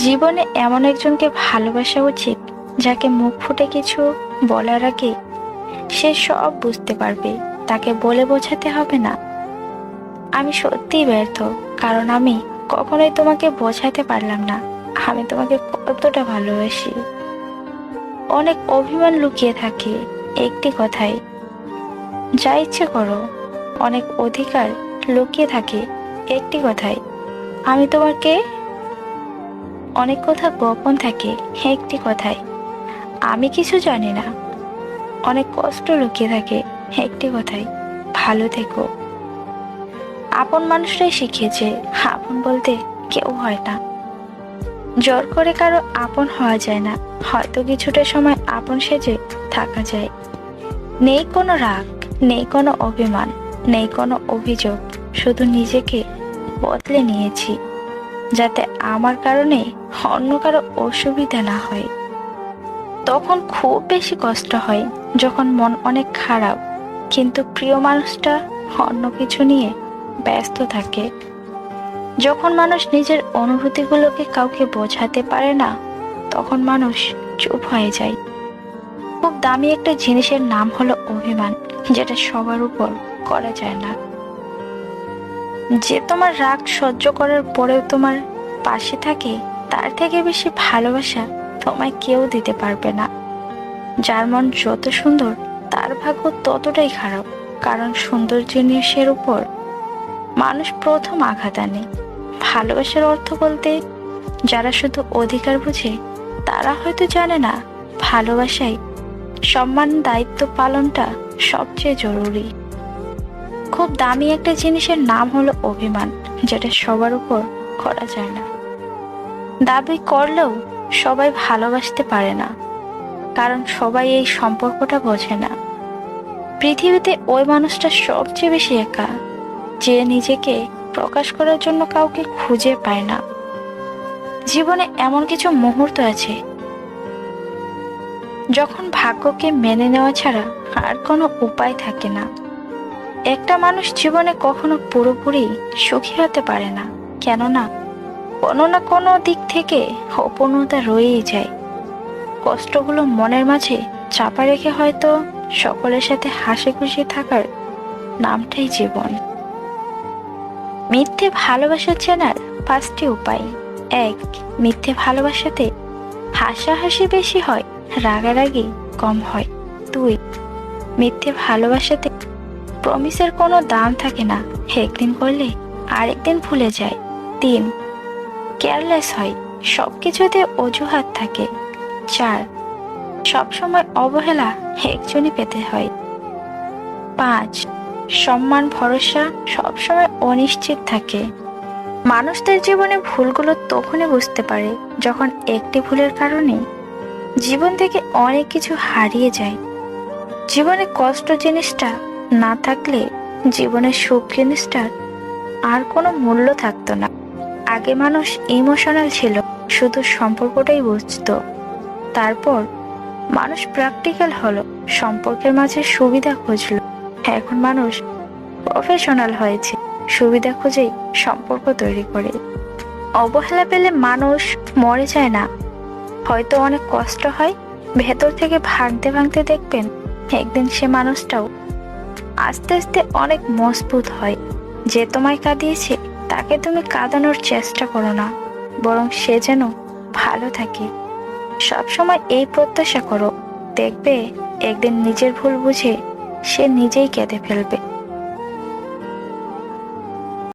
জীবনে এমন একজনকে ভালোবাসা উচিত যাকে মুখ ফুটে কিছু বলার আগে সে সব বুঝতে পারবে। তাকে বলে বোঝাতে হবে না আমি সত্যিই ব্যর্থ, কারণ আমি কখনোই তোমাকে বোঝাতে পারলাম না আমি তোমাকে কতটা ভালোবাসি। অনেক অভিমান লুকিয়ে থাকে একটি কথায়, যা ইচ্ছে করো। অনেক অধিকার লুকিয়ে থাকে একটি কথায়, আমি তোমাকে। অনেক কথা গোপন থাকে একটি কথায়, আমি কিছু জানি না। অনেক কষ্ট লুকিয়ে থাকে একটি কথায়, ভালো থেকো। আপন মানুষরাই শিখিয়েছে আপন বলতে কেউ হয় না। জোর করে কারো আপন হওয়া যায় না, হয়তো কিছুটা সময় আপন সেজে থাকা যায়। নেই কোনো রাগ, নেই কোনো অভিমান, নেই কোনো অভিযোগ, শুধু নিজেকে বদলে নিয়েছি যাতে আমার কারণে অন্য কারো অসুবিধা না হয়। তখন খুব বেশি কষ্ট হয় যখন মন অনেক খারাপ কিন্তু প্রিয় মানুষটা অন্য কিছু নিয়ে ব্যস্ত থাকে। যখন মানুষ নিজের অনুভূতিগুলোকে কাউকে বোঝাতে পারে না তখন মানুষ চুপ হয়ে যায়। খুব দামি একটা জিনিসের নাম হলো অভিমান, যেটা সবার উপর করা যায় না। যে তোমার রাগ সহ্য করার পরেও তোমার পাশে থাকে, তার থেকে বেশি ভালোবাসা তোমায় কেউ দিতে পারবে না। যার মন যত সুন্দর তার ভাগ্য ততটাই খারাপ, কারণ সুন্দর জিনিসের উপর মানুষ প্রথম আঘাত আনে। ভালোবাসার অর্থ বলতে যারা শুধু অধিকার বুঝে তারা হয়তো জানে না ভালোবাসায় সম্মান দায়িত্ব পালনটা সবচেয়ে জরুরি। খুব দামি একটা জিনিসের নাম হলো অভিমান, যেটা সবার উপর করা যায় না। দাবি করলেও সবাই ভালোবাসতে পারে না, কারণ সবাই এই সম্পর্কটা বোঝে না। পৃথিবীতে ওই মানুষটা সবচেয়ে বেশি একা, যে নিজেকে প্রকাশ করার জন্য কাউকে খুঁজে পায় না। জীবনে এমন কিছু মুহূর্ত আছে যখন ভাগ্যকে মেনে নেওয়া ছাড়া আর কোনো উপায় থাকে না। একটা মানুষ জীবনে কখনো পুরোপুরি সুখী হতে পারে না, কেননা কোনো না কোনো দিক থেকে অপূর্ণতা রয়েই যায়। কষ্টগুলো মনের মাঝে চাপা রেখে হয়তো সকলের সাথে হাসি খুশি থাকার নামটাই জীবন। মিথ্যে ভালোবাসা চেনার 5টি উপায়। 1. মিথ্যে ভালোবাসাতে হাসাহাসি বেশি হয়, রাগারাগি কম হয়। 2. মিথ্যে ভালোবাসাতে প্রমিসের কোনো দাম থাকে না, একদিন করলে আরেকদিন ভুলে যায়। 3. কেয়ারলেস হয়, সবকিছুতে অজুহাত থাকে। 4. সবসময় অবহেলা একজনই পেতে হয়। 5. সম্মান ভরসা সবসময় অনিশ্চিত থাকে। মানুষ তার জীবনে ভুলগুলো তখনই বুঝতে পারে যখন একটি ভুলের কারণে জীবন থেকে অনেক কিছু হারিয়ে যায়। জীবনে কষ্ট জিনিসটা না থাকলে জীবনের সুখ জিনিসটার আর কোনো মূল্য থাকতো না। আগে মানুষ ইমোশনাল ছিল, শুধু সম্পর্কটাই বুঝতো। তারপর মানুষ প্র্যাকটিক্যাল হলো, সম্পর্কের মাঝে সুবিধা খুঁজলো। এখন মানুষ প্রফেশনাল হয়েছে, সুবিধা খুঁজেই সম্পর্ক তৈরি করে। অবহেলা পেলে মানুষ মরে যায় না, হয়তো অনেক কষ্ট হয়, ভেতর থেকে ভাঙতে ভাঙতে দেখবেন একদিন সে মানুষটাও আস্তে আস্তে অনেক মজবুত হয়। যে তোমায় কাঁদিয়েছে তাকে তুমি কাঁদানোর চেষ্টা করো না, বরং সে যেন ভালো থাকে। সবসময় এই প্রত্যাশা করো, দেখবে একদিন নিজের ভুল বুঝে সে নিজেই কেঁদে ফেলবে।